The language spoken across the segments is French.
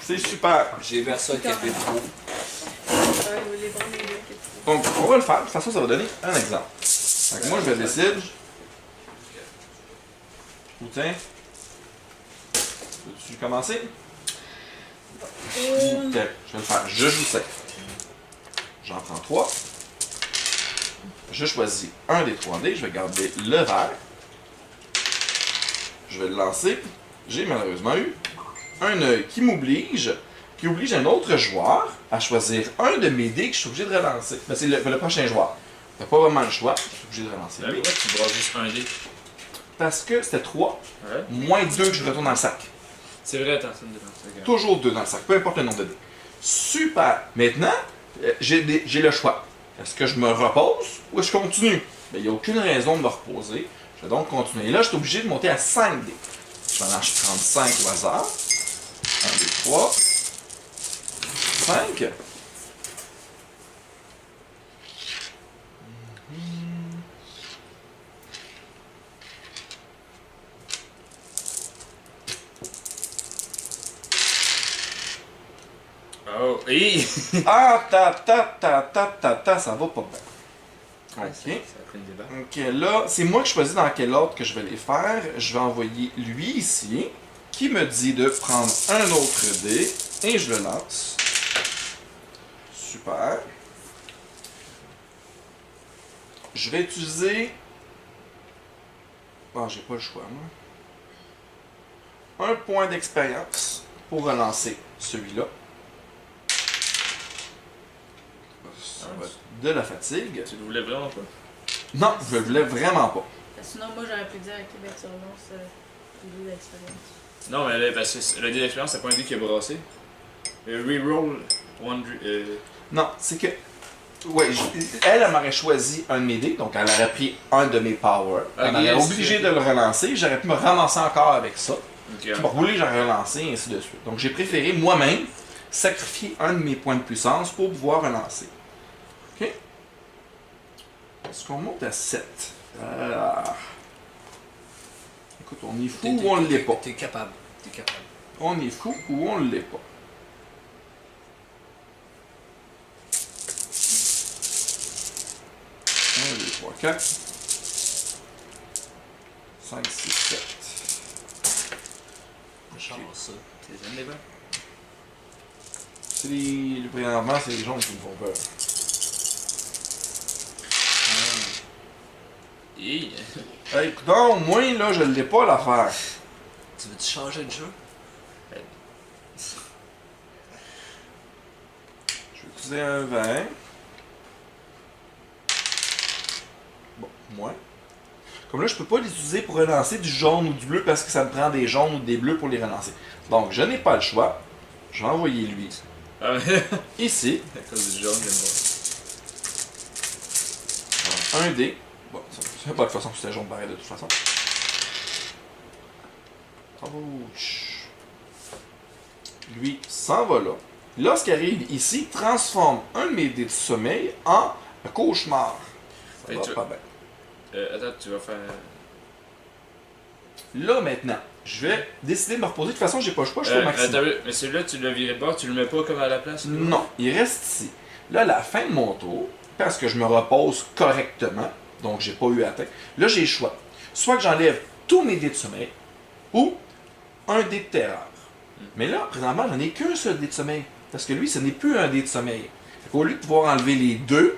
C'est super. J'ai versé un café trop. Donc, on va le faire. De toute façon, ça va donner un exemple. Donc, moi, je vais décider. Ou tiens. Veux-tu commencer? Je vais le faire. Je joue 7. J'en prends 3. Je choisis un des 3 dés. Je vais garder le vert. Je vais le lancer. J'ai malheureusement eu un œil qui oblige un autre joueur à choisir un de mes dés que je suis obligé de relancer. Ben, c'est le prochain joueur. T'as pas vraiment le choix. Je suis obligé de relancer. Pourquoi tu brasses juste un dé? Parce que c'était 3, Ouais. moins 2 que je retourne dans le sac. C'est vrai, attends, c'est une défense. Toujours 2 dans le sac, peu importe le nombre de dés. Super! Maintenant, j'ai le choix. Est-ce que je me repose ou est-ce que je continue? Ben, il n'y a aucune raison de me reposer. Je vais donc continuer. Et là, je suis obligé de monter à 5 dés. Maintenant, je prends 5 au hasard. 1, 2, 3. 5. Oh, oui! Ah, ça va pas bien. Ok. Ça a pris une débat. Ok, là, c'est moi qui choisis dans quel ordre que je vais les faire. Je vais envoyer lui ici, qui me dit de prendre un autre dé, et je le lance. Super. Je vais utiliser... Ah, j'ai pas le choix, moi. Un point d'expérience pour relancer celui-là. Ça va être de la fatigue. Tu le voulais vraiment pas? Non, je le voulais vraiment pas. Sinon, moi, j'aurais pu dire à Québec sur l'annonce du d'expérience. Non, mais là, parce que le dé d'expérience, c'est pas un dé qui a brassé. Reroll one. Non, c'est que... Ouais, elle m'aurait choisi un de mes dés, donc elle aurait pris un de mes powers. Elle m'aurait obligé de le relancer, j'aurais pu me ramasser encore avec ça. Ok. Je me roulé, j'aurais relancé, et ainsi de suite. Donc j'ai préféré moi-même sacrifier un de mes points de puissance pour pouvoir relancer. Ok? Est-ce qu'on monte à 7? Écoute, on est fou ou on ne l'est pas? T'es capable. T'es capable. On est fou ou on ne l'est pas? 1, 2, 3, 4, 5, 6, 7. Chance, ça. T'es un débat? C'est les... Présentement, c'est les jaunes qui me font peur. Hi! Hey, écoute, au moins, là, je l'ai pas l'affaire. Tu veux-tu changer de jeu? Je vais utiliser un 20. Bon, moins. Comme là, je peux pas les utiliser pour relancer du jaune ou du bleu parce que ça me prend des jaunes ou des bleus pour les relancer. Donc, je n'ai pas le choix. Je vais envoyer lui Ah, mais. ici. À cause du jaune, j'aime Un dé. Bon, ça ne pas de toute façon, c'était jaune pareil de toute façon. Ouch. Lui s'en va là. Là, ce qui arrive ici, transforme un de mes dés de sommeil en cauchemar. Ça Hey, va tu- pas bien. Attends, tu vas faire. Là, maintenant, je vais décider de me reposer. De toute façon, j'ai pas le choix, je suis au maximum. Attends, mais celui-là, tu l'as viré de bord, tu le mets pas comme à la place? Là? Non, il reste ici. Là, à la fin de mon tour, parce que je me repose correctement, donc j'ai pas eu atteint, là, j'ai le choix. Soit que j'enlève tous mes dés de sommeil, ou un dé de terreur. Mais là, présentement, j'en ai qu'un seul dé de sommeil. Parce que lui, ce n'est plus un dé de sommeil. Au lieu de pouvoir enlever les deux,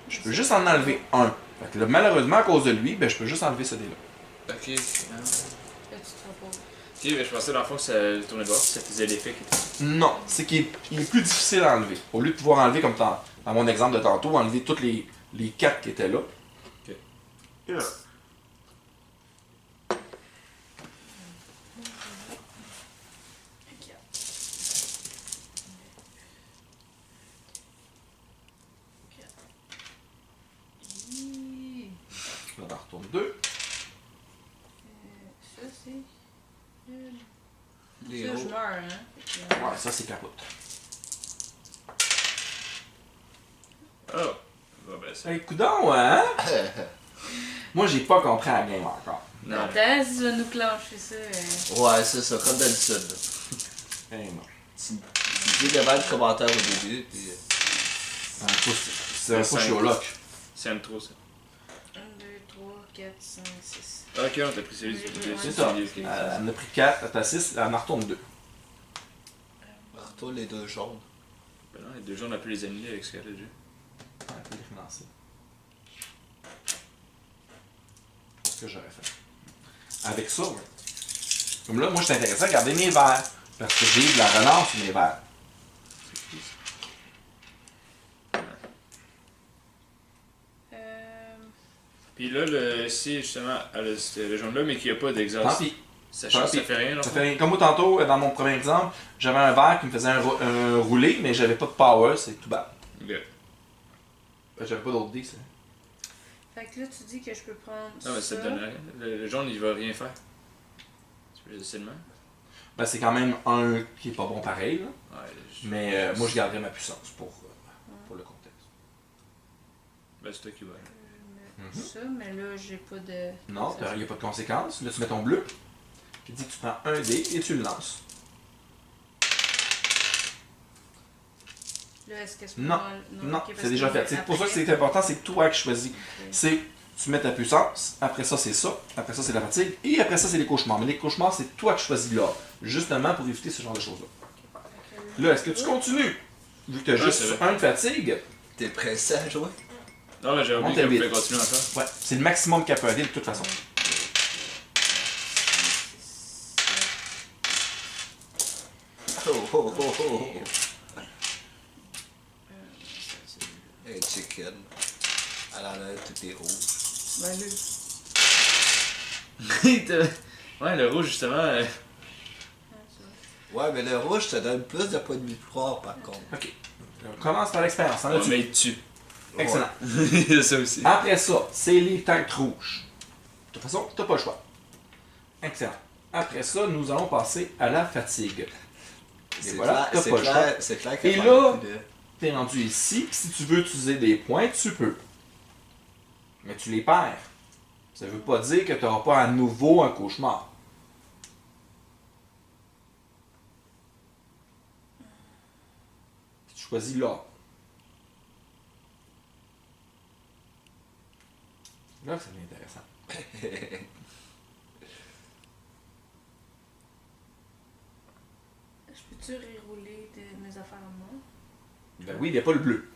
je peux juste en enlever un. Fait que là, malheureusement, à cause de lui, ben, je peux juste enlever ce dé-là. Ok. Là, tu te reposes. Ok, mais je pensais dans le fond que ça tournait de bord, ça faisait l'effet qui était. Non, c'est qu'il est plus difficile à enlever. Au lieu de pouvoir enlever, comme dans mon exemple de tantôt, enlever toutes les 4 qui étaient là. Ok. Et là. Je en retourne 2. Ça, c'est. Les Ça, je hauts. meurs, hein. Ouais, ça c'est capote. Oh! Bon, ben, ça. Hey, coudonc, hein? Moi, j'ai pas compris la game encore. Non. Attends, si tu vas nous clencher ça. Ouais, c'est ça, comme d'habitude. là. Eh non. Tu dis devant le commentaire au début, puis. C'est un coup, je suis au lock. C'est un trop ça. 1, 2, 3, 4, 5, 6. Ah, ok, on t'a pris celui du C'est ça. ok. Elle en a pris 4, elle a 6, elle en retourne 2. Retourne les deux jaunes. Ben non, les deux jaunes, on a pu les annuler avec ce qu'elle a déjà. Elle peut les relancer. C'est ce que j'aurais fait. Avec ça, ouais. Comme là, moi, je suis intéressé à garder mes verres. Parce que j'ai de la relance sur mes verres. Puis là, si justement, elle a ce jaune-là, mais qu'il n'y a pas Tant d'exhaust, pis. ça Tant pis. fait rien, là. Ça fait rien. Comme moi, tantôt, dans mon premier exemple, j'avais un verre qui me faisait un roulé, mais j'avais pas de power, c'est tout bas. Ok. J'avais pas d'autre dés, ça. Fait que là, tu dis que je peux prendre Non, mais ça ça. te donne rien. Le jaune, il va rien faire. Tu peux essayer de même. Ben, c'est quand même un qui est pas bon pareil, là. Ouais, Mais moi, je garderais ma puissance pour le contexte. Ben, c'est toi qui vas. Je mets ça, mais là, j'ai pas de. Non, il n'y a pas de conséquence. Là, tu mets ton bleu. Qui dit que tu prends un dé et tu le lances. Là, est-ce que c'est Non, non, ok, parce c'est déjà que fait. C'est pour ça que après- c'est important, c'est toi qui choisis. Ok. C'est, tu mets ta puissance, après ça c'est ça, après ça c'est la fatigue, et après ça c'est les cauchemars. Mais les cauchemars, c'est toi qui choisis là, justement pour éviter ce genre de choses-là. Fait que Là, est-ce que tu continues? Vu que tu as Ouais, juste c'est vrai. un de fatigue, T'es pressé à jouer? Non, mais j'ai Monte oublié à qu'on pouvait vite. continuer encore. ouais, c'est le maximum qu'elle peut aller de toute façon. Oh oh oh oh! Hey, chicken. Elle en a tout est rouge. Ben là. Ouais, le rouge, justement. Ah, ça va. Ouais, mais le rouge te donne plus de points de victoire par contre. Ok. On commence par l'expérience. En On as-tu? met dessus. Excellent. Il y a ça aussi. Après ça, c'est les têtes rouges. De toute façon, tu n'as pas le choix. Excellent. Après ça, nous allons passer à la fatigue. Et voilà, t'as pas le choix. C'est clair Et qu'il là- T'es rendu ici, pis si tu veux utiliser des points, tu peux. Mais tu les perds. Ça veut pas dire que tu n'auras pas à nouveau un cauchemar. Tu choisis là. Là, ça devient intéressant. Je peux-tu rerouler mes affaires à moi? Ben oui, il n'y a pas le bleu.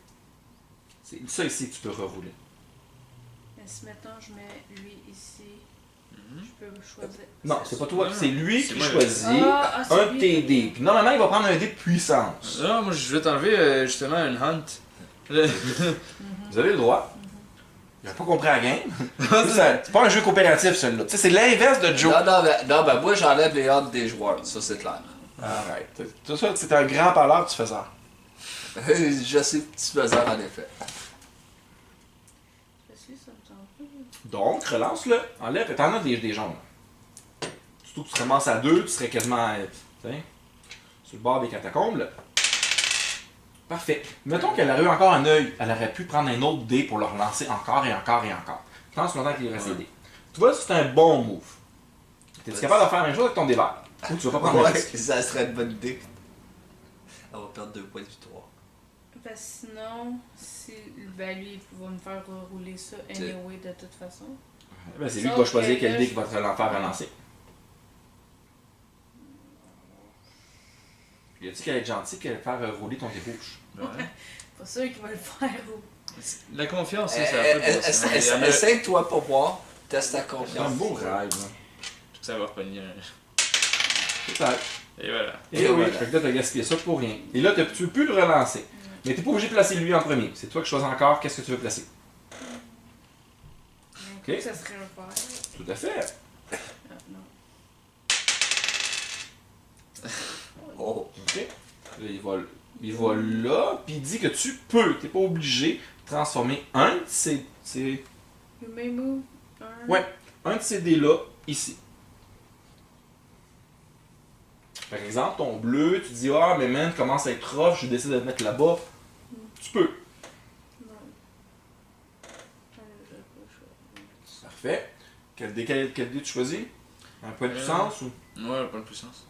C'est ça ici que tu peux rerouler. Mais si maintenant je mets lui ici, je peux choisir. Non, c'est pas toi, Non, c'est lui c'est qui moi. choisit c'est un de lui. tes dés. Puis normalement, il va prendre un dé de puissance. Non, moi, je vais t'enlever justement une hunt. Vous avez le droit. J'ai pas compris la game. C'est pas un jeu coopératif, celui-là. Tu sais, c'est l'inverse de Joe. Non, ben moi j'enlève les odds des joueurs, ça c'est clair. Arrête. Tout ça, c'est un grand parleur, tu fais ça. Je sais que tu faisais en effet. Parce que ça me tente pas. Donc, relance-le. Enlève. T'en as des jaunes. Surtout que tu te ramasses à 2, tu serais quasiment tu sais, sur le bord des catacombes. Là. Parfait. Mettons qu'elle aurait eu encore un œil. Elle aurait pu prendre un autre dé pour le relancer encore et encore et encore. Pense longtemps qu'il reste des dés. Tu vois, c'est un bon move. T'es-tu capable de faire la même chose avec ton dé vert? Ou tu vas pas prendre le Ouais, risque? ça serait une bonne idée. Elle va perdre 2 points de victoire. Parce que sinon, si ben lui, il va me faire rouler ça anyway de toute façon. Ben, c'est lui qui va choisir quel dé qui va te faire relancer. Il a dit qu'elle est gentille, qu'elle va faire rouler ton dé rouge. Ouais. Pas sûr qu'il va le faire rouler. La confiance, ça, ça a pas de bon sens. Il y en a- Essaye-toi pour voir. Teste ta C'est un confiance. beau rêve. Là. Ça va repogner. Peut-être. Et voilà. Et Et oui, voilà. fait que là, t'as gaspillé ça pour rien. Et là, tu peux plus le relancer. Mais t'es pas obligé de placer lui en premier. C'est toi qui choisis encore qu'est-ce que tu veux placer. Mais Ok. ça serait un faire. Tout à fait. Ah, non. Oh. Ok. Là, il va là, puis il dit que tu peux. T'es pas obligé de transformer un de ces. You may move. Ouais, un de ces dés-là, ici. Par exemple, ton bleu, tu dis ah, mais man, commence à être rough, je décide de le mettre là-bas. Tu peux. Non. J'ai pas le choix. Parfait. Quel dé tu choisis? Un point de puissance ou? Ouais, pas de puissance.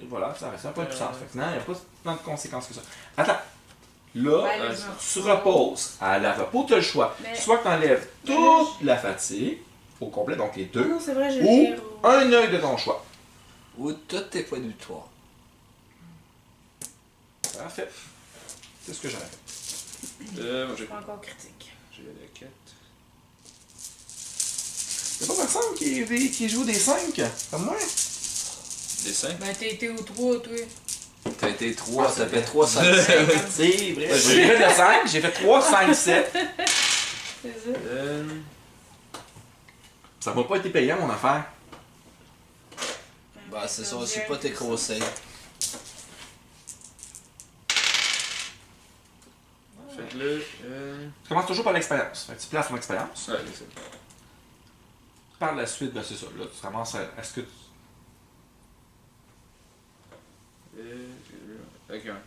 Et voilà, ça reste un point de puissance. Fait que non, il n'y a pas tant de conséquences que ça. Attends. Là, Ben, là, ouais, je tu reposes. À la repos, tu as le choix. Mais- Soit que tu enlèves toute la fatigue, au complet, donc les deux, Non, c'est vrai, je ou l'ai. un œil de ton choix. Ou tous tes points de victoire. Parfait. C'est ce que j'aurais fait. Moi, Je suis pas encore critique. j'ai la 4. Il n'y a pas personne qui joue des 5, comme moi. Des 5. Ben, t'as été au 3, toi. T'as été 3, Ah, ça c'est fait vrai. 3, 5, 5. C'est vrai. J'ai fait le 5, j'ai fait 3, 5, 7. C'est ça. Ça m'a pas été payant, mon affaire. Bah, c'est ça aussi pas tes conseils. Fait que là, Tu commences toujours par l'expérience. Fait que tu places ton expérience. ouais, c'est ça. Par la suite, ben c'est ça. Là, tu commences à. Est-ce que tu. Avec un.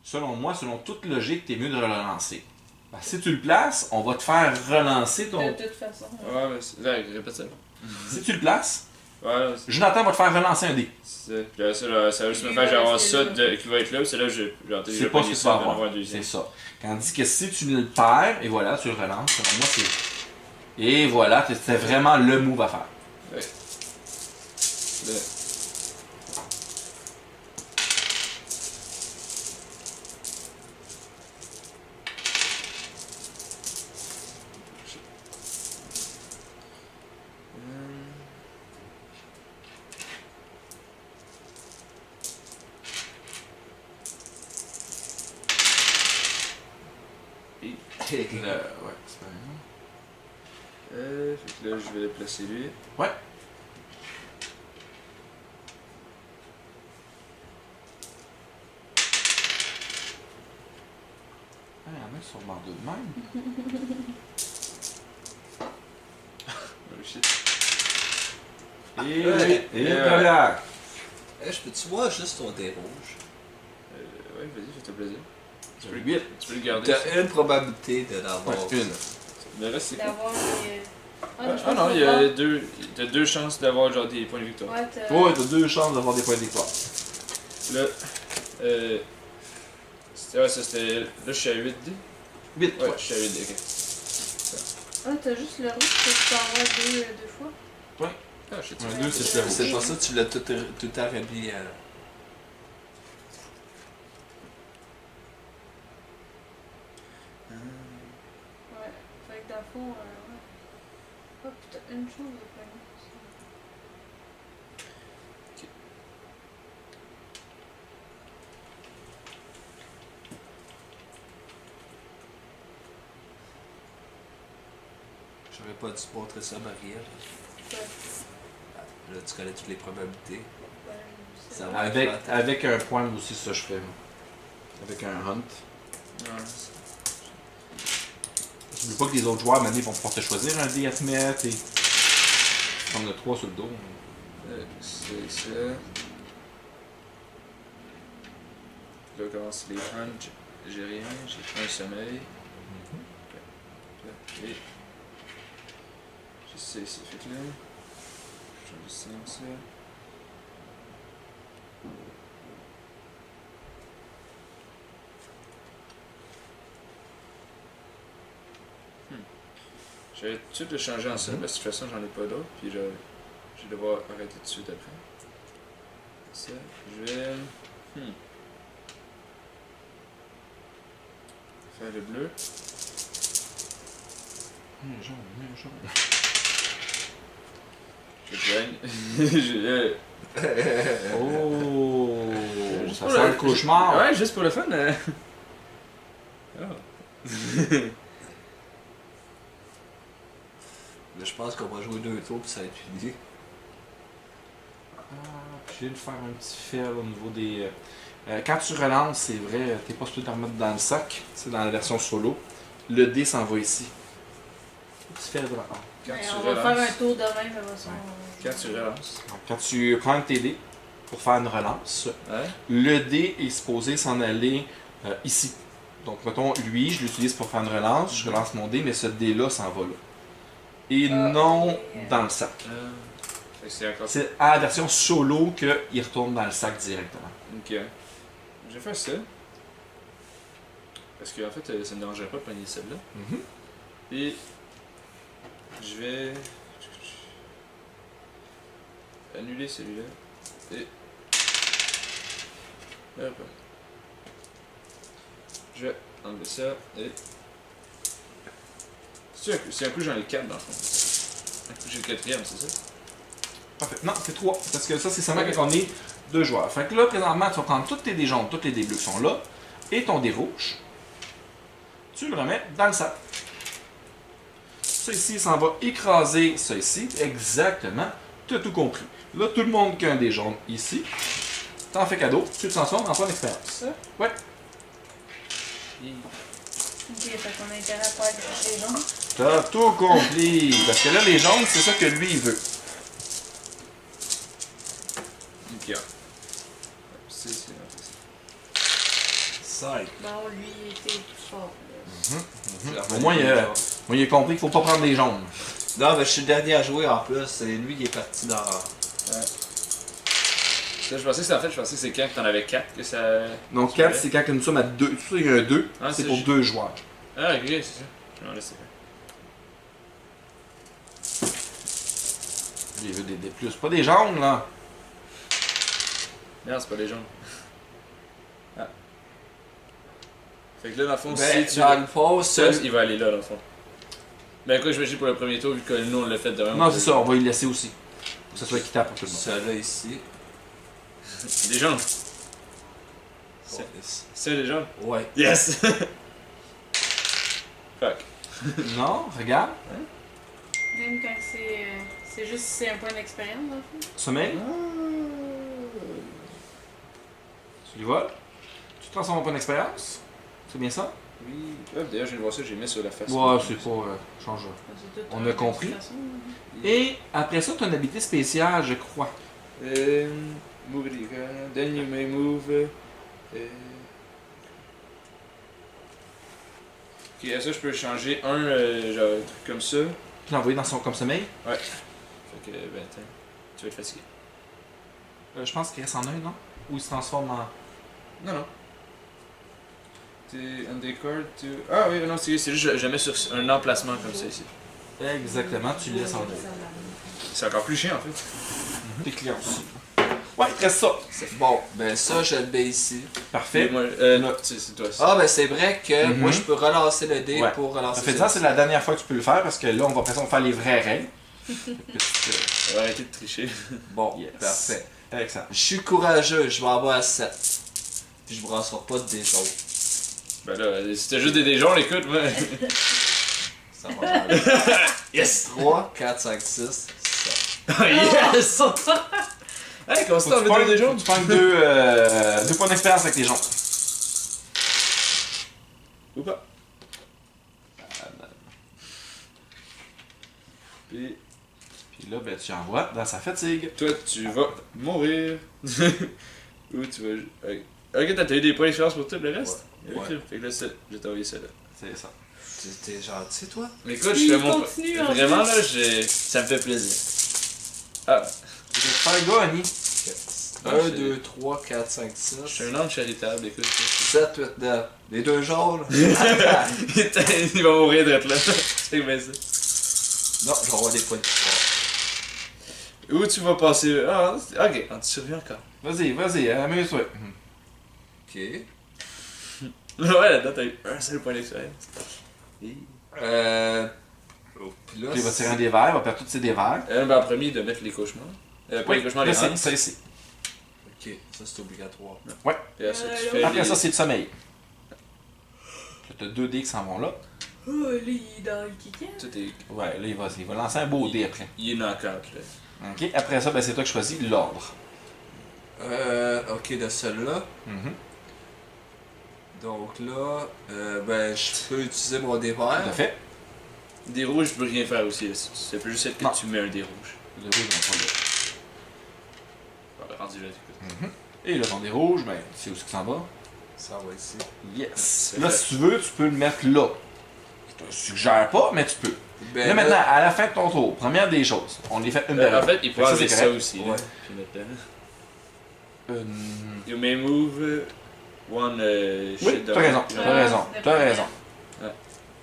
Selon moi, selon toute logique, t'es mieux de relancer. Ben, si tu le places, on va te faire relancer ton. De toute façon. Ouais, mais c'est. Là, répète ça. Si tu le places, Ouais, là, c'est. Jonathan va te faire relancer un dé. C'est ça. Puis là, ça va juste me Il faire va genre rester ça là. qui va être là, puis c'est là que j'ai. Genre, t'as C'est déjà pas pogné ce que tu vas ça, d'en avoir. un deuxième. C'est ça. Tandis que si tu le perds, et voilà, tu le relances, selon moi, c'est. Et voilà, c'était vraiment le move à faire. Ouais. Là. Ouais, c'est pas grave. Fait que là, je vais le placer lui. Ouais. Ah, il y en a qui sont bandés de même. Oh shit. Et, Ouais. et Ouais. voilà. Je peux-tu voir juste ton dé rouge? Ouais, vas-y, fais-toi plaisir. Tu peux, 8. tu peux le garder. ça. T'as une probabilité de l'avoir. Ouais, une. Le reste, c'est quoi? D'avoir des. Ah non, il y a deux chances d'avoir genre des points de victoire. Ouais, t'as. Ouais, t'as 2 chances d'avoir des points de victoire. Là, ouais, ça c'était. Là, je suis à 8D. 8, Ouais, ouais. je suis à 8D, ok. Ah, t'as juste le rouge que tu peux avoir deux fois. Ah, je sais. Un 2, c'est le rouge. C'est pas ça, tu l'as tout arrêté à. Ouais. Fait que dans le fond, ouais. Hop, t'as une chance de pogner. J'aurais pas dû te montrer ça, Marielle. Ouais. Là, tu connais toutes les probabilités. Ouais, c'est Ça vrai. va. Avec un point aussi, ça je fais. Avec un hunt. Ouais. Je veux pas que les autres joueurs, maintenant, vont pouvoir te choisir un dé à te mettre et. Prendre le 3 sur le dos. C'est ça. Là, commence les hunts. J'ai rien, j'ai un sommeil. Et. Je sais, c'est fait que là. Je change de sens là. J'avais tout de suite le changer en ça, parce que de toute façon j'en ai pas d'autres, puis je vais devoir arrêter tout de suite après. Ça, je vais. Faire le bleu. Un jaune, un jaune. Je gagne. Oh! Juste Ça pour sent le- le cauchemar! Ouais, juste pour le fun. Oh. Là, je pense qu'on va jouer 2 tours puis ça va être fini. Ah, puis je viens de faire un petit fail au niveau des. Quand tu relances, c'est vrai, t'es pas supposé te remettre dans le sac. C'est dans la version solo. Le dé s'en va ici. Petit fail de la part. Quand Ouais, tu on va faire relances. un tour de même, ça va se Quand tu relances. Donc, quand tu prends tes dés pour faire une relance, Ouais. le dé est supposé s'en aller ici. Donc, mettons, lui, je l'utilise pour faire une relance, je relance mon dé, mais ce dé-là s'en va là. Et Ah, non ok. dans le sac. Fait que c'est encore. C'est à la version solo qu'il retourne dans le sac directement. Ok. Je vais faire ça. Parce que en fait, ça ne me dérangerait pas de pogner celle-là. Mhm. Et je vais annuler celui-là. Et hop. Je vais enlever ça et c'est un coup j'en ai 4 dans le fond. Un coup j'ai le quatrième, c'est ça? Parfait. Non, c'est 3. Parce que ça, c'est seulement quand on est 2 joueurs. Fait que là, présentement, tu vas prendre toutes tes dés jaunes, toutes les dés bleus qui sont là, et ton dé rouge. Tu le remets dans le sac. Ça ici, ça va écraser ça ici. Exactement. Tu as tout compris. Là, tout le monde qui a un dé jaune ici, t'en fais cadeau, tu te transformes en point d'expérience. Ça? Ouais. Ok, fait qu'on a intérêt à pas aller chercher les jaunes. T'as tout compris. Parce que là, les jaunes, c'est ça que lui, il veut. Ok. C'est 5. Bon, lui, il était plus fort. Là. Au moins, il a compris qu'il faut pas prendre des jaunes. Non, mais je suis le dernier à jouer en plus. C'est lui qui est parti dans. Ouais. Ça, je pensais que c'est quand t'en avais 4 que ça. Donc 4, c'est quand une somme à 2. Tu sais, il y a un 2, Ah, c'est c'est pour juste- 2 joueurs. Ah, ok, c'est ça. Je m'en laisse. Il veut des plus. Pas des jaunes, là. Non, c'est pas des jaunes. Ah. Fait que là, dans le fond, Ben, si tu. dans le fond, Ça, c'est. il va aller là, dans le fond. Ben, quoi, j'imagine pour le premier tour, vu que nous, on l'a fait de même. Non, c'est ça, on va y laisser aussi. Pour que ça soit équitable pour tout le monde. Celui-là ici. Des jaunes. C'est- C'est des jaunes. Ouais. Yes! Fuck. Non, regarde. Même quand c'est juste si c'est un point d'expérience, dans le fond. Sommeil. Tu y vas. Tu te transformes en point d'expérience. C'est bien ça? Oui. Ah, d'ailleurs, je viens de voir ça, j'ai mis sur la face. Ouais, c'est pas. Change. C'est tout On un a compris. de toute façon, là. Et après ça, tu as une habilité spéciale, je crois. Move it, then you may move. Ok, à ça, je peux changer un, genre, un truc comme ça. Puis l'envoyer dans son comme sommeil. Fait que, ben, attends. Tu vas être fatigué. Je pense qu'il reste en un, non? Ou il se transforme en. Non, non. T'es on the card to... Ah oui, non, c'est juste je mets sur un emplacement comme ça ici. Exactement, tu le laisses en deux. C'est encore plus chiant en fait. Tes clients aussi. Ouais, il te reste ça. Bon, ben ça, je le mets ici. Parfait. Moi, non, c'est toi. Ah, ben c'est vrai que Mhm. moi, je peux relancer le dé Ouais. pour relancer Ça fait ça, c'est la dernière fois que tu peux le faire parce que là, on va après ça, on va faire les vraies règles. On va arrêter de tricher. Bon, Yes. parfait. Excellent. Je suis courageux, je vais avoir à 7. Puis je brasserai pas de dés jaunes. Ben là, c'était juste des déjons, écoute, moi. Ça va aller. Yes! 3, 4, 5, 6, 7. Yes! Hey, comment ça, Faut que tu t'en veux pognes- deux déjons? Tu prends deux points d'expérience avec tes gens. Ou pas? Puis, Puis là, ben, tu envoies dans sa fatigue. toi, tu vas mourir. Ou tu vas. Ok, t'as eu des points d'expérience pour tout le reste? Ouais. Ok, fait que là, je vais t'envoyer ça là. C'est ça. T'es gentil, toi? Mais écoute, Il je fais mon. continue, en Vraiment, plus. là, ça me fait plaisir. Ah, Tu es super gars, Annie. 1, 2, 3, 4, 5, 6. je suis un homme charitable, écoute. 7, 8, 9. Les deux jaunes? Il va mourir d'être là. C'est bien ça. Non, je vais avoir des points de pouvoir. Où tu vas passer? Ah, ok, tu surviens encore. Vas-y, amuse-toi. Ok. Ouais, là-dedans, t'as eu un seul point d'expérience. Puis là, Puis il va tirer un des verres, il va perdre tous ses des verres. Ben, en premier, de mettre les cauchemars. Pas les cauchemars, les là, rangs. c'est ça ici. ok, ça c'est obligatoire. Et après, tu Euh, fais Après les- ça, c'est le sommeil. Tu as 2 dés qui s'en vont là. Oh, là, il est dans le kicker. Tout est... Ouais, là, il va lancer un beau dé après. Il est knock-out, là. Ok, après ça, ben, c'est toi qui choisis l'ordre. Ok, de celui-là. Mhm. Donc là, ben je peux utiliser mon dé Tout à vert. fait. Des rouges, je peux rien faire aussi. Ça peut juste être que Non. tu mets un des rouges. Le rouge, on prend le- Bon, rendu là, écoute. Et le ton des rouges, ben, tu sais où est-ce qu'il s'en va? Ça va ici. Yes. C'est Là, fait. si tu veux, tu peux le mettre là. Je te suggère pas, mais tu peux. Ben Là, maintenant, à la fin de ton tour, première des choses, on les fait une En dernière. fait, il peut Ça, enlever c'est ça correct. aussi. Ouais. Là, puis mettre là. Euh, You may move one Oui, shit t'as down. raison, t'as raison, t'as raison.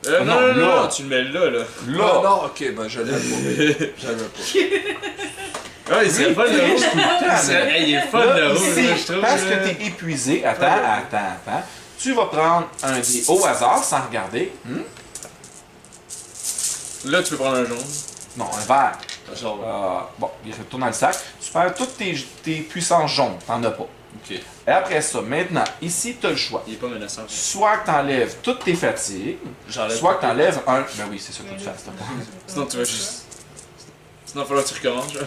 Non, Non, non, non, là. non, tu le mets là, là. Non, Là, non, ok, ben je l'aime pas. J'aime pas. Ah, il serait fun le rouge. là, Il est fun là, le rouge, ici, là, je trouve. parce là. que t'es épuisé, attends. Tu vas prendre un dé au hasard sans regarder. Là, tu peux prendre un jaune. Non, un vert. Genre, Bon, il retourne dans le sac. Tu perds toutes tes puissances jaunes, t'en as pas. ok. Et après ça, maintenant, ici, tu as le choix. Il est pas menaçant. Soit que tu enlèves toutes tes fatigues, J'enlève. soit que tu enlèves un. Ben oui, c'est ça qu'il faut que tu fasses. Sinon, tu vas juste. Sinon, il va falloir que tu recommences, là.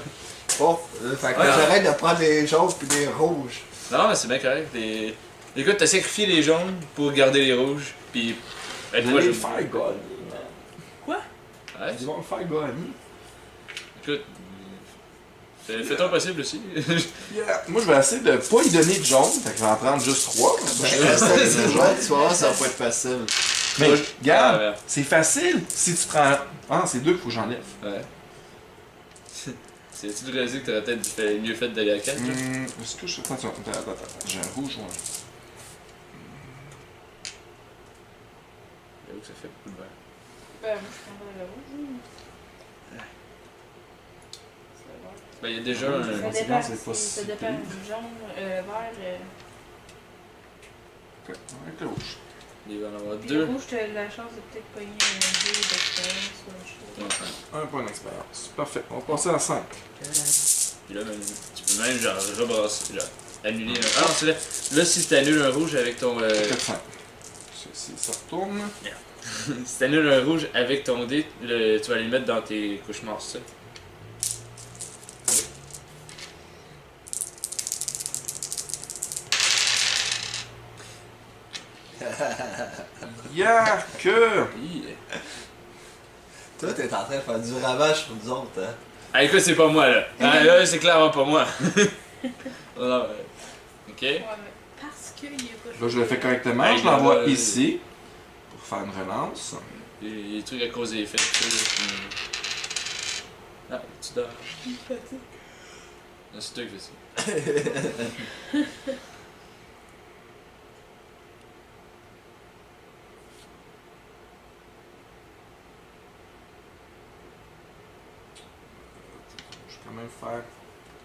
Bon, fait que Ouais. j'arrête de prendre les jaunes puis les rouges. Non, mais c'est bien correct. Écoute, t'as sacrifié les jaunes pour garder les rouges, puis. Ils Moi, vont je. le faire gagner. Quoi? Ouais, Ils vont le faire gagner. écoute. Fais ton possible aussi. Yeah. Moi, je vais essayer de pas y donner de jaune, fait que je vais en prendre juste 3. C'est vrai, tu vas voir, ça va pas être facile. Mais regarde, Ah, ouais. c'est facile si tu prends. Ah, c'est 2 qu'il faut que j'enlève. Ouais. C'est-tu de réaliser que t'aurais peut-être mieux fait d'aller à 4? Est-ce que je. Attends, j'ai un rouge ou un. J'avoue que ça fait beaucoup de vert. Ben, moi, je prendrais le rouge. C'est le vert. Ben, il y a déjà Ouais, un. Ça c'est dépend, c'est pas ça si dépend pire. du jaune, vert. Ok, avec le rouge. Il va en avoir Puis deux. le rouge, t'as la chance de peut-être pogner un 2 d'expérience ou autre chose. Ouais. Un point d'expérience. Parfait. On va passer à 5. Puis là, même, tu peux même genre rebrasser, genre annuler un. Ah non, c'est là. Là, si t'annules un rouge avec ton. 4, 5. Si ça retourne. Si t'annules un rouge avec ton dé, tu vas les mettre dans tes cauchemars, c'est ça? Y'a que. Hi. Toi, t'es en train de faire du ravage sur nous autres, hein. Ah, écoute, c'est pas moi là. Ah, là, c'est clairement pas moi. Non, ok. Ouais, mais parce qu'il y a pas de Là, je le fais correctement. Ouais, Je l'envoie là, ici. Pour faire une relance. Il y a des trucs à cause des effets. Tu sais, ah, tu dors. Non, c'est toi qui fais ça. Je vais quand même faire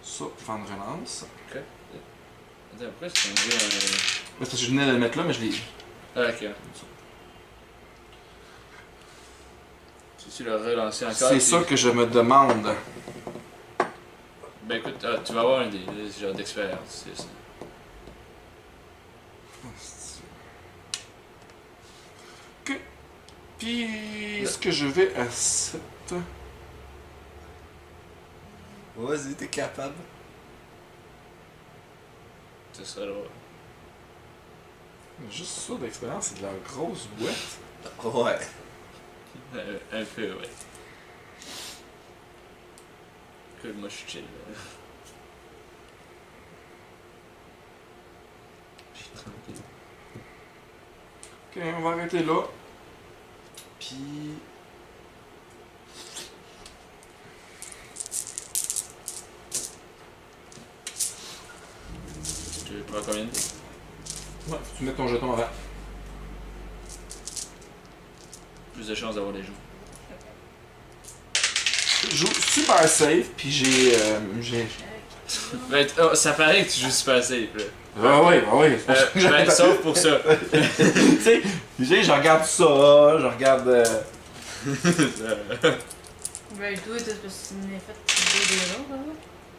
ça pour faire une relance. Attends, pourquoi c'est tombé Parce que je venais de le mettre là, mais je l'ai. Ah, ok. Tu le relancer encore? C'est puis- ça que je me demande. Ben écoute, tu vas avoir un des genre d'expérience, c'est ça. Ok. Puis, est-ce que je vais à 7? Vas-y, t'es capable. C'est ça, là. Juste ça d'expérience, c'est de la grosse boîte. Ouais. Un peu, ouais. Écoute, moi je suis chill. Là. Je suis tranquille. Ok, on va arrêter là. Puis. Tu prends combien de dés? Ouais, faut que tu mettes ton jeton avant. Plus de chances d'avoir les joues. Je joue super safe, puis j'ai. Ben, ça paraît que tu joues super safe, là. Ah ouais, ah ouais. c'est pour ça que Ben, j'ai- sauf pour ça. Tu sais, je regarde ça, je regarde. Ben, toi, t'as parce que c'est une effet de des autres, hein?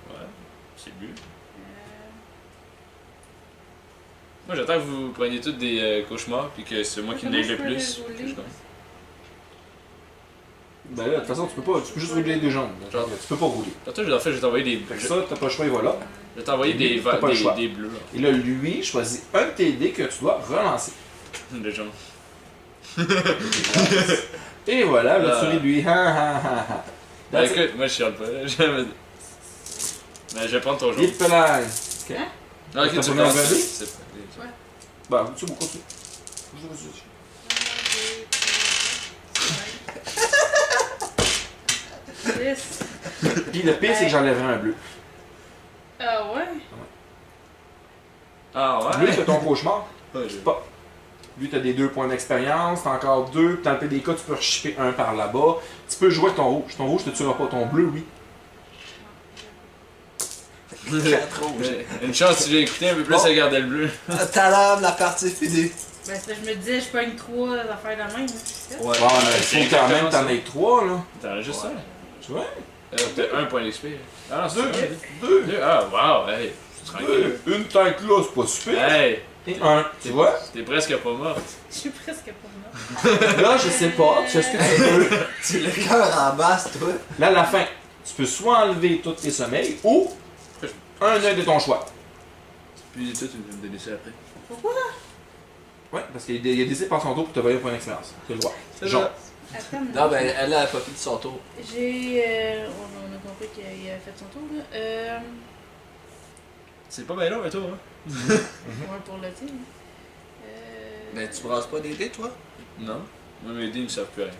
Ouais, c'est le but. Euh, Moi j'attends que vous preniez tous des cauchemars, puis que c'est moi qui Comment n'aille je le peux plus. les rouler? que je gagne. Ben là, de toute façon, tu peux pas. Tu peux juste rouler des jambes. Genre. Tu peux pas rouler. Tantôt, en fait, je vais t'envoyer des. Fait que ça, t'as pas le choix, et voilà. Je vais t'envoyer des, T'as pas le choix. des bleus, là. Et là, lui, choisit un de tes dés que tu dois relancer. De jaune. Et voilà, là, Ah. tu ris lui. Ha ha ha ha. Ben That's it. écoute, moi je chiale pas. Ben je vais prendre ton jaune. Il pelaille. Ah, ok, T'as tu pas prends mis un ça. bébé? C'est- Bah, tu sais, continue. Calice. Puis le pire, c'est que j'enlèverais un bleu. Ah ouais? Ah Bleu, ouais? c'est ton cauchemar. Ouais, C'est pas. Lui, t'as des 2 points d'expérience, t'as encore 2, puis dans le pire des cas, tu peux rechipper un par là-bas. Tu peux jouer avec ton rouge. Ton rouge te tuera pas. Ton bleu, oui. 4 rouges. Une chance si j'ai écouté un peu plus, Bon. à garder le bleu. T'as l'air, la partie est finie. Ben, c'est parce que je me disais, je pogne 3 affaires de même. Ouais. Ouais, mais il faut quand même t'en aies 3, là. T'en as juste ça? Tu vois? T'as 1 point d'XP. Ah non, c'est 2. ça. 2. Ah, wow, hey. Tranquille. Une tank là, c'est pas super. Hey, Et un. Tu vois? t'es presque pas morte. Je suis presque pas morte. Là, je sais pas. Tu fais ce que tu veux. Tu le cœur en basse, toi. Là, à la fin, tu peux soit enlever tous tes sommeils ou un œil de ton choix. Puis toi, tu veux me donner ça après. Ouais, parce qu'il y a des par son tour pour te voler un point d'expérience. C'est le droit. Genre. Attends, Non, ben, elle a pas pris de son tour. J'ai. On a compris qu'il a fait son tour, là. C'est pas bien long, un tour, hein? Ouais, pour le team. Ben, tu brasses pas des dés, toi? Non. Moi, mes dés ne servent plus à rien.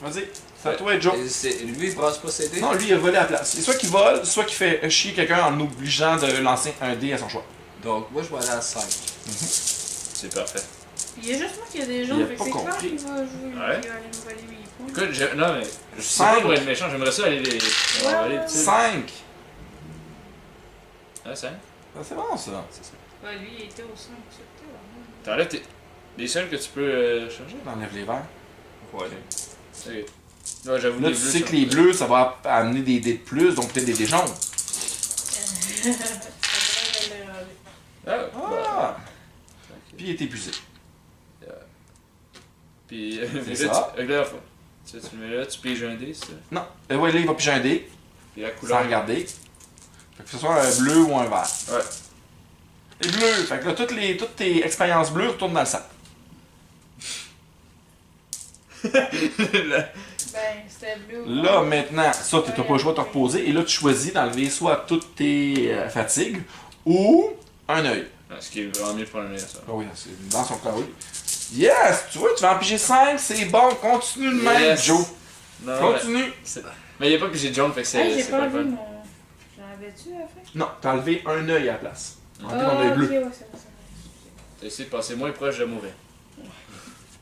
Vas-y, c'est à toi, Joe. Lui, il brasse pas ses dés? Non, lui, il a volé à la place. C'est soit qu'il vole, soit qu'il fait chier quelqu'un en obligeant de lancer un dé à son choix. Donc, moi, je vais aller à 5. C'est parfait. Il y a juste moi qui a des Il gens, a fait que pas c'est clair compris. qu'il va jouer. Ouais. Il va aller me voler mes points. Écoute, non, mais je sais Cinq. pas pour être méchant, j'aimerais ça aller les. On va aller, tu sais. 5. Ah, 5? C'est bon, ça. Ouais, lui, il était au 5. T'enlèves les seuls que tu peux changer? T'enlèves les verts. Ouais. Ok. Ouais, j'avoue, Là, les tu bleus sais sont- que les bleus, ça va amener des dés de plus, donc peut-être des dés jaunes. Ah, bah. Ah! Puis il est épuisé. Puis, C'est là, ça. regarde, tu le mets là, tu piges un dé, c'est ça? Non. Ouais, là, il va piger un dé, Puis la sans couleur. regarder. Fait que ce soit un bleu ou un vert. Ouais. Les bleus. Fait que là, toutes tes expériences bleues retournent dans le sac. Là. Ben, c'était bleu. Là, maintenant, ça, tu n'as pas le choix de te reposer. Et là, tu choisis d'enlever soit toutes tes fatigues ou un œil. Ah, ce qui est vraiment mieux de prendre un œil à ça. Ah oui, c'est dans son cas, oui. Yes! Tu vois, tu vas en piger 5, c'est bon. Continue de même, Yes. Joe. Non, Continue. mais il n'y a pas que j'ai jaune, fait que c'est. Hey, j'ai c'est pas le enlevé fun. mon. J'en avais-tu à la fin? Non, t'as enlevé un œil à la place. Enlevé Ah, ton œil ok, bleu. ouais, c'est bon, c'est bon. T'as essayé de passer moins proche de mourir.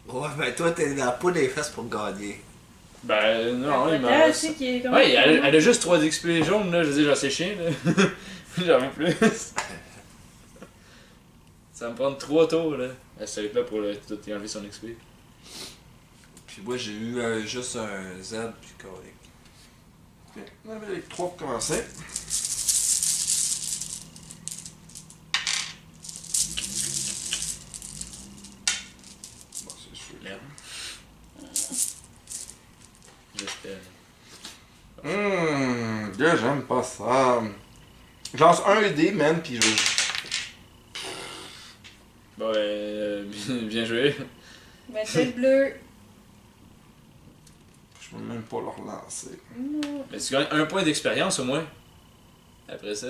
Ouais, ben, toi, t'es dans la peau des fesses pour gagner. Ben, non, il m'a. Là, je sais qu'il est comme. Ouais, elle a juste 3 XP jaunes, là. Je veux dire, j'en sais chien, là. J'en veux plus. Ça va me prendre 3 tours, là. Elle serait là pour tout enlever son XP. Puis moi, j'ai eu juste un Z, puis correct. Ok, on avait les 3 pour commencer. Bon, c'est sûr. Merde. J'espère. Gars, j'aime pas ça. Je lance un dé, man, pis je. Bon, bien joué. Ben, c'est le bleu. Je peux même pas le relancer. Non. Mais tu gagnes 1 point d'expérience au moins. Après ça.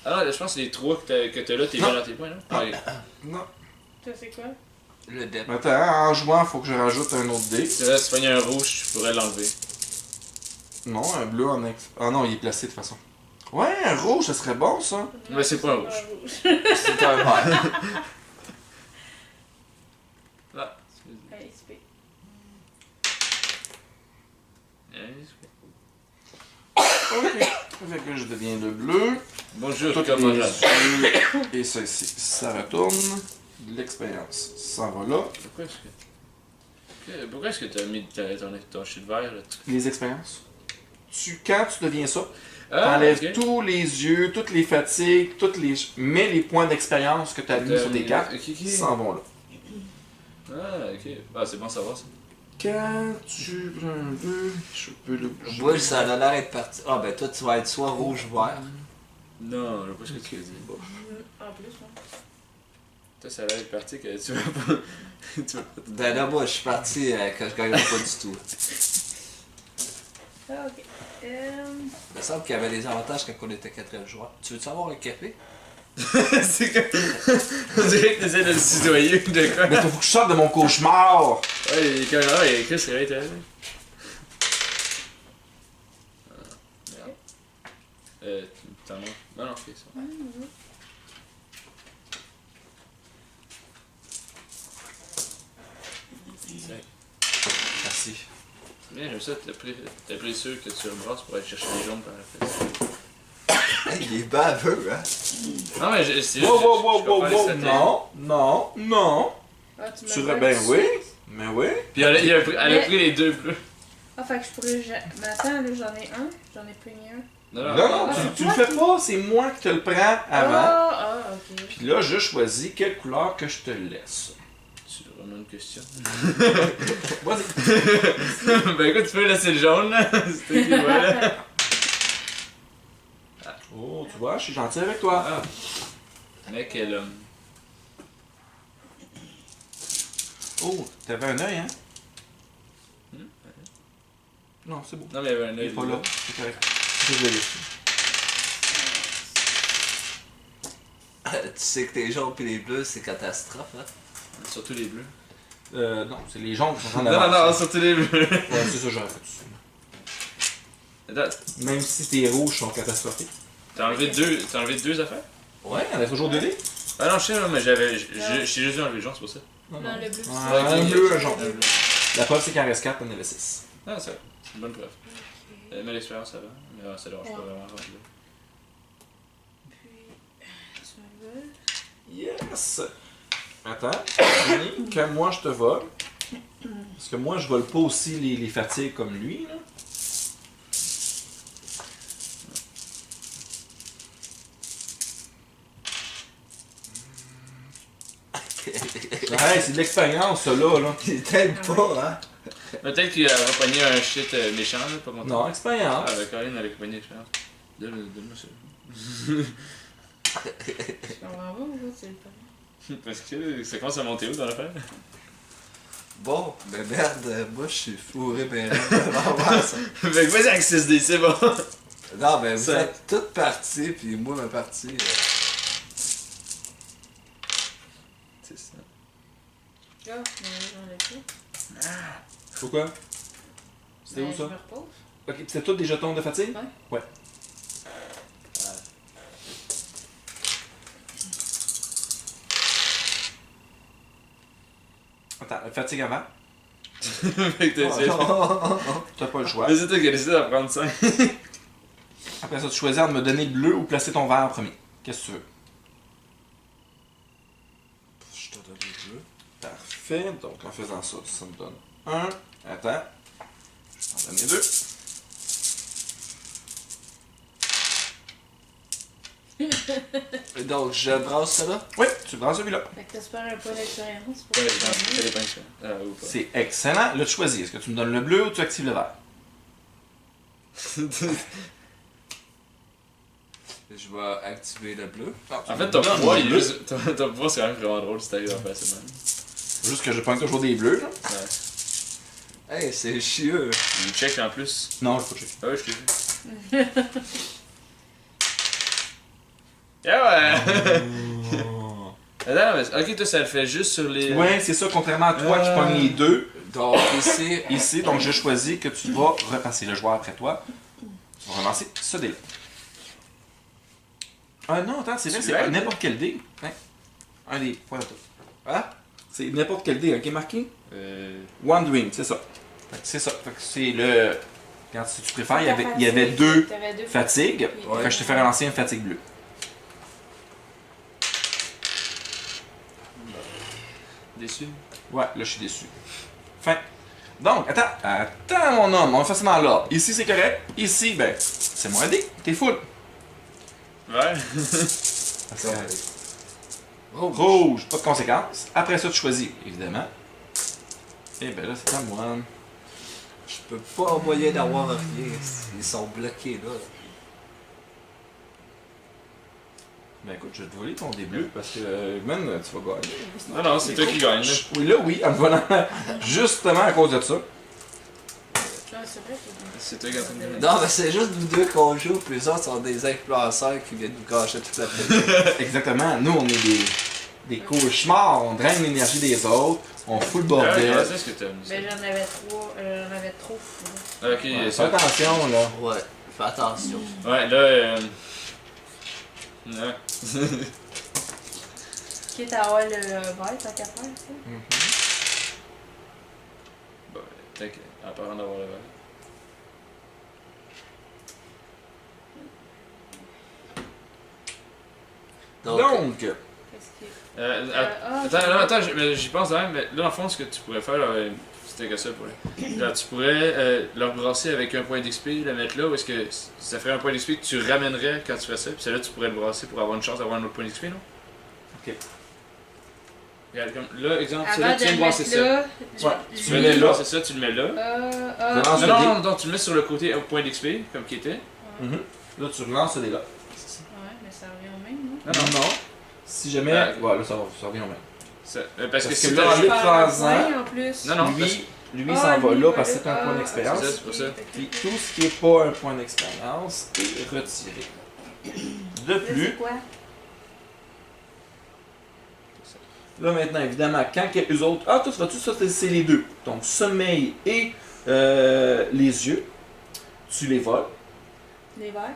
Ah non, je pense que les 3 que t'as là, t'es bien dans tes points, non? Ah, oui. Non. Ça, c'est quoi? Le dep. Attends, en jouant, faut que je rajoute un autre dé. Là, si tu pognes un rouge, je pourrais l'enlever. Non, un bleu en ex. Ah non, il est placé de toute façon. Ouais, un rouge, ça serait bon ça. Mais c'est pas un rouge. C'est un vert. Ah, Allez, XP. Ok. Fait que je deviens le bleu. Bonjour, Toutes comme les un yeux. Et ça ici. Ça retourne. L'expérience. Ça va là. Pourquoi est-ce que t'as mis ton shit vert là? Les expériences. Quand tu deviens ça, Ah, t'enlèves ok. tous les yeux, toutes les fatigues, mais les points d'expérience que tu as mis sur tes cartes Ok. s'en vont là. Ah, ok. Ah, c'est bon à savoir ça. Quand tu prends un bleu, je peux le bouger. Moi, ça a l'air d'être parti. Ah, ben, toi, tu vas être soit rouge ou vert. Non, je vois pas ce que tu veux dire. En plus, moi. Toi, ça va être parti que tu vas pas. Tu vas pas. Ben là, moi, je suis parti que je gagnerai pas du tout. Ah, ok. Il me semble qu'il y avait des avantages quand on était 4 joueurs. Tu veux savoir un café? C'est comme. On dirait que t'essaies de le citoyer ou de quoi. Mais faut que je sorte de mon cauchemar! Ouais, il est comme là, et Chris, réveille-toi. T'en as? Non, non, ok, ça. Merci. Bien, j'aime ça, t'as pris sûr que tu rebrasses pour aller chercher les jaunes par la fête. Hey, il est baveux, hein? Non, mais c'est juste. Wow, wow, je wow, comprends wow, les wow, stratégies. non. Ah, tu Tu m'as ben pas oui, dit. mais oui. Puis elle a pris les deux bleus. Ah, fait que je pourrais. Mais attends, là, j'en ai un. J'en ai pris un. Non, tu le fais pas, c'est moi qui te le prends avant. Ah, ok. Puis là, je choisis quelle couleur que je te laisse. C'est vraiment une question. Vas-y. Ben écoute, tu peux laisser le jaune, là. C'est toi qui vois, là. Oh, tu vois, je suis gentil avec toi. Ah. Mec, quel homme. Oh, t'avais un œil, hein? Non, c'est beau. Non, mais il y avait un Il œil. est pas là, c'est correct. Désolé. Tu sais que tes jaunes pis les bleus, c'est catastrophe, hein? Surtout les bleus. Non, c'est les jaunes qui sont en Non, avant. non, non, surtout les bleus. Ouais, c'est ça, j'aurais fait dessus. Attends, Même si tes rouges sont catastrophiques. t'as enlevé deux affaires? Ouais, on a toujours deux dés. Ah non, je sais, mais j'ai juste dû enlever le jaune, c'est pour ça. Non, le bleu, Ouais, ok, un bleu, un ok. jaune. La preuve, c'est qu'il en reste 4, on en avait 6. Ah, ça, c'est une bonne preuve. Mais l'expérience, ça va. Mais ça dérange pas Ouais. vraiment. Ouais. Puis. Tu me veux? Yes! Attends, fini. Quand moi je te vole, parce que moi je vole pas aussi les fatigues comme lui, là. Hey, c'est de l'expérience, ça, là. Il t'aide pas, hein? Peut-être qu'il a repogné un shit méchant, là, pas content. Non, expérience. Ah, avec Caroline, elle a repogné l'expérience. Donne-moi ça. Je comprends pas pourquoi tu le prends. Parce que ça commence à monter où dans l'affaire? Bon, ben merde, moi je suis fourré ben vraiment ça. Fait que vas-y avec 6D, c'est bon. Non, ben vous Ça- êtes toutes parties, puis moi ma partie. C'est ça. Ah, mais j'en ai plus. Pourquoi? C'était où Ben, ça? Je me repose. Ok, c'est tous des jetons de fatigue? Ouais. Ouais. Attends, fatigue avant. Fait que t'as dit. T'as pas le choix. Mais c'est toi qui as décidé d'en prendre 5. Après ça, tu choisis de me donner le bleu ou placer ton vert en premier. Qu'est-ce que tu veux? Je te donne les bleus. Parfait. Donc, en faisant ça, ça me donne 1. Attends. Je t'en donne les 2. Et donc, je brasse ça là? Oui, tu prends celui-là. Fait que t'espères un point d'expérience pour Ouais, que tu ça dépend de ça. Ou pas. C'est excellent. Là, tu choisis. Est-ce que tu me donnes le bleu ou tu actives le vert? Je vais activer le bleu. En fait, ton pouvoir, il est juste. Ton pouvoir, c'est quand même vraiment drôle si t'arrives à faire ça, man. Juste que je prends toujours des bleus. Là. Ouais. Hey, c'est chieux. Il check en plus. Non, je peux checker. Ah ouais, je t'ai vu. Yeah, ouais! Attends, mais ok, toi, ça le fait juste sur les. Ouais, c'est ça. Contrairement à toi qui pogne les deux Donc ici, ici. Donc, je choisis que tu vas repasser le joueur après toi. Tu vas relancer ce dé-là. Ah non, attends, c'est vrai, Celui-là? c'est n'importe quel dé. Hein? Un des. Voilà, toi. hein? C'est n'importe quel dé, ok, marqué? Euh. Wandering, c'est ça. Fait que c'est ça. Fait que c'est le. Quand si tu préfères, il y avait fatigue, deux t'avais deux fatigues. Ouais. Fait que je te fais relancer une fatigue bleue. Déçu. Ouais, là, je suis déçu. Fin. Donc, attends, mon homme, on va faire ça dans l'ordre. Ici, c'est correct. Ici, ben, c'est moins dé. T'es full. Ouais. Oh, Rouge, pas de conséquences. Après ça, tu choisis, évidemment. Et ben là, c'est à moi. je peux pas envoyer d'avoir rien. Ils sont bloqués là. Ben écoute, je vais te voler ton dé bleu parce que, man, tu vas gagner. Non, non, c'est toi qui gagne, là. Oui, là, oui, en me volant. Justement à cause de ça. Ah, c'est vrai que. C'est toi qui as gagné. Non, mais c'est juste nous deux qu'on joue, puis les autres sont des influenceurs qui viennent nous gâcher toute la tête. Exactement. Nous, on est des cauchemars. On draine l'énergie des autres. On fout le Ouais, bordel. c'est ce que t'as mis. Ben, j'en avais trois. J'en avais trop. Ok, Ouais, fais ça. attention, là. Ouais, fais attention. Ouais, là, Ouais. Quitte à avoir le vert, tant qu'à faire, ça. Bon, t'inquiète, en parlant d'avoir le verre. Donc, Qu'est-ce qui est. Attends, j'y pense quand même, mais là, dans le fond, ce que tu pourrais faire, là, c'était que ça pour là, tu pourrais leur brasser avec un point d'XP, le mettre là, ou est-ce que ça ferait un point d'XP que tu ramènerais quand tu fais ça, puis celle-là, tu pourrais le brasser pour avoir une chance d'avoir un autre point d'XP, non? Ok. Regarde, comme là, exemple, Avant celui-là, de tu viens le de brasser mettre ça. là, Ouais, Tu viens de brasser ça, tu le mets là. Lance Non, le dé. non, tu le mets sur le côté au point d'XP, comme qui était. Là, tu relances ce dé-là. Ouais, mais ça revient au même, non? Non, non. Si jamais. Ouais. Ouais, là, ça revient au même. Parce que Parce que si là, t'as en juste- l'écrasant, En plus. Non, non, parce- lui s'en va là parce que c'est un point d'expérience. c'est ça, c'est pour ça. Puis tout ce qui n'est pas un point d'expérience est retiré. De Là, plus, c'est quoi? là maintenant, évidemment, quand eux autres. Ah, tout ça, c'est les deux. Donc, sommeil et les yeux, tu les voles. Les verts?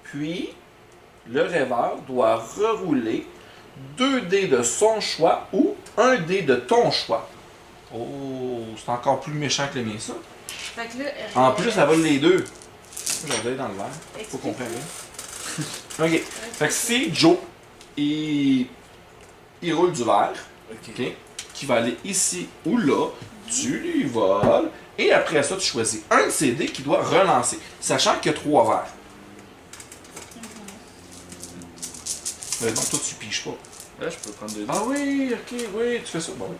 Puis, le rêveur doit rerouler 2 dés de son choix ou 1 dé de ton choix. Oh, c'est encore plus méchant que le mien, ça. Fait que là. En plus, ça vole les deux. Je vais aller dans le verre. Faut Explique. comprendre. Ok. Fait que c'est Joe. Il roule du verre. Ok. Qui va aller ici ou là. Tu lui voles. Et après ça, tu choisis un de ces dés qui doit relancer. Sachant qu'il y a 3 verres. Donc toi, tu piges pas. Là, je peux prendre 2 dés. Ah oui, ok, oui, tu fais ça. Bon.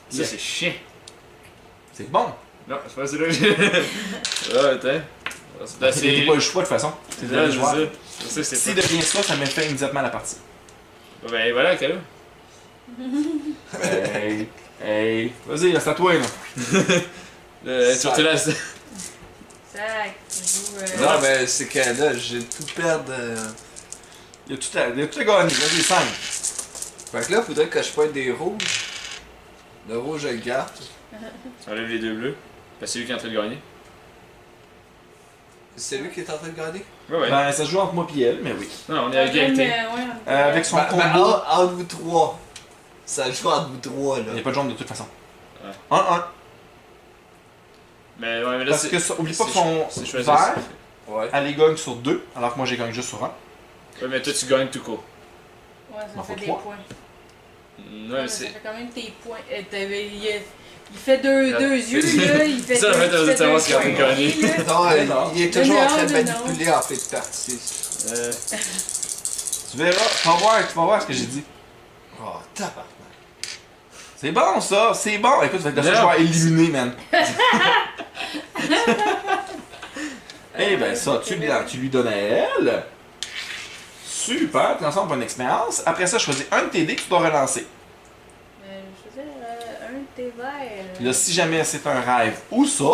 Ça, c'est chiant. C'est bon. Non, c'est pas celui-là que j'ai. Ah, attends. T'as pas le choix de toute façon. C'est Là, le je joueur. sais. Je sais, c'est Si pas. devient ça me fait immédiatement la partie. Ben voilà, Calo. Hey, hey. Vas-y, là, c'est à toi, là. Surtout là, c'est. Sac, tu joues. Non, mais c'est que là, j'ai tout perdre. Il y a tout à gagner. Vas-y, 5. Fait que là, faudrait que je pointe des rouges. Le rouge, je le garde. Tu enlèves les 2 bleus. Parce que c'est lui qui est en train de gagner. C'est lui qui est en train de gagner? Ouais, ouais. Ben, ça se joue entre moi et elle, mais oui. Non, on est à égalité. Avec son combo. Entre vous trois. Ça joue entre vous trois, là. Il n'y a pas de jaune de toute façon. Ouais. 1-1. Mais ouais, mais là, Parce c'est. que ça, oublie pas que c'est son c'est choisi. vert, Ouais. elle les gagne sur 2, alors que moi j'ai gagné juste sur 1. Ouais, mais toi, tu gagnes tout court. Ouais, M'en ça faut fait des trois. points. Ouais, Ouais, mais ça c'est. fait quand même tes points. Il fait deux yeux, là. Il fait Ça, en fait, il on veut fait savoir deux ce qu'il a fait points. gagner. Là. Non, il est toujours en train de Non, non, manipuler en fait de partie. Tu verras, tu vas voir ce que j'ai dit. Oh, tabarnak. C'est bon ça, c'est bon. Écoute, ça fait que là, je vais éliminer, man. Eh ben ça, tu lui donnes à elle. Super, tu lances un point d'expérience. Après ça, choisis un de tes dés que tu dois relancer. Je faisais un de tes verres. Puis là, si jamais c'est un rêve ou ça,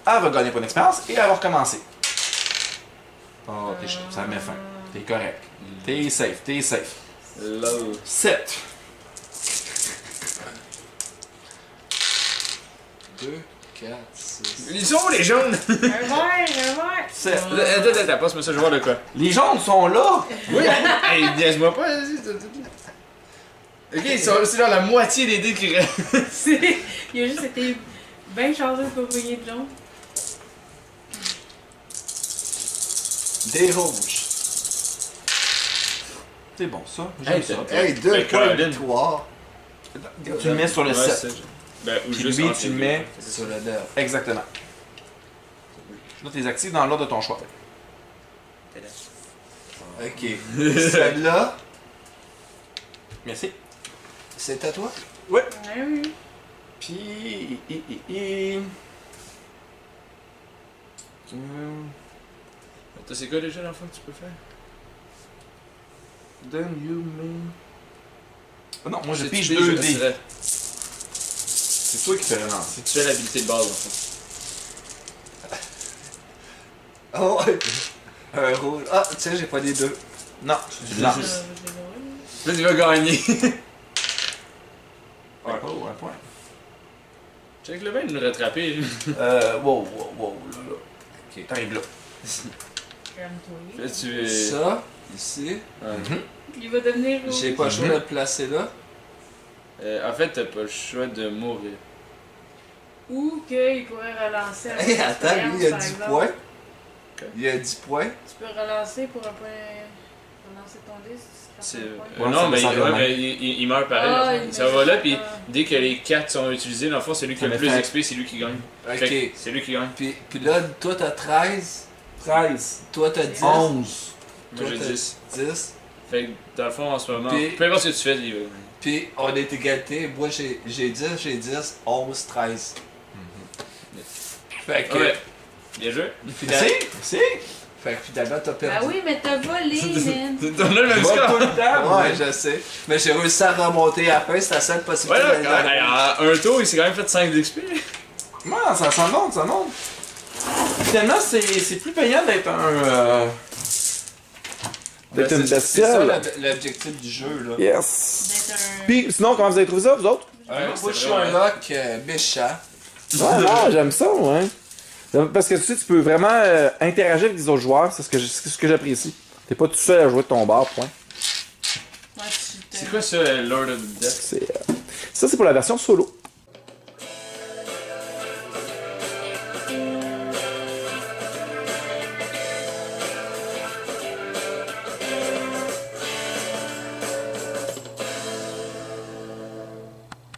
elle va gagner un point d'expérience et elle va recommencer. Oh, ça met fin. T'es correct. T'es safe, t'es safe. Low. 7. 2, 4, 6. Ils sont où les jaunes? Un verre. 7. Attends, passe-moi ça, je vois de quoi. Les jaunes sont là! Oui! Hey, niaise-moi pas, vas-y. Ok, c'est genre la moitié des dés qui restent. Il a juste été bien chanceux pour gagner de jaune. Des rouges. C'est bon ça, j'aime Hey, ça. Hey, 2 Ben, points de Caroline. victoire. Tu le mets sur le Ouais, 7. c'est- Ben, ou Puis juste lui, entre tu les le deux. mets Sur le 9. exactement. Là, tu les actives dans l'ordre de ton choix. Ok. Celle-là, Merci. c'est à toi? Ouais, oui. Puis. Toi, c'est quoi déjà l'enfant que tu peux faire? Then you may. Ah non, moi je C'est- pige tu 2 piges, dés. C'est toi qui fais relancer. Tu fais l'habilité de base, en fait. Oh, ouais. Un rouge. Ah, tiens, j'ai pas les deux. Non, tu lances. Là, tu vas gagner. Un point. Check le bain de nous rattraper. Wow, là. Ok. Ok. T'arrives là. Calme-toi. Là, tu es. Ça, ici, Ouais. Il va devenir rouge. j'ai pas le choix de le placer là. En fait, t'as pas le choix de mourir. Ou qu'il pourrait relancer un Hey, point attends, lui, il y a d'expérience, 10 par points. Ok. Il y a 10 points. Tu peux relancer pour un point. Relancer ton dé si tu C'est- scrapes un point. Ouais, non, ça mais, descend de ouais, même. mais il meurt pareil. Ah, dans le il fond. Ça met va ça. là, puis Ah. dès que les 4 sont utilisés, dans le fond, celui qui a le Mais plus fait- d'XP, c'est lui qui gagne. Fait que Ok. c'est lui qui gagne. Puis là, toi, t'as 13. 13. Toi, t'as 10. 11. Moi, j'ai t'as 10. 10. Fait que dans le fond, en ce moment, Puis- peu importe ce que tu fais, il va gagner. Puis on est égalité. Moi, j'ai 10, 11, 13. Fait que, Ouais. Bien joué. finalement, Si. fait que finalement, t'as Ben perdu. oui, mais t'as volé, man. On a le même Va score. tout le temps. Ouais, je sais. Mais j'ai réussi à remonter à la fin. C'est la seule possibilité. Ouais, là, d'aller dans- en un tour, il s'est quand même fait 5 d'XP. Non, ça monte, ça monte. Finalement, c'est plus payant d'être un. Ben, D'être une c'est ça bestiole. l'objectif du jeu, là. Yes. D'être un. Puis, sinon, comment vous avez trouvé ça, vous autres? Moi, c'est je suis vraiment- un lock méchant. Ouais, non, j'aime ça, ouais. Parce que tu sais, tu peux vraiment interagir avec les autres joueurs, c'est ce que j'apprécie. T'es pas tout seul à jouer de ton bar, point. Ouais, tu te- C'est quoi ça, Lord of Death? Ça, c'est pour la version solo.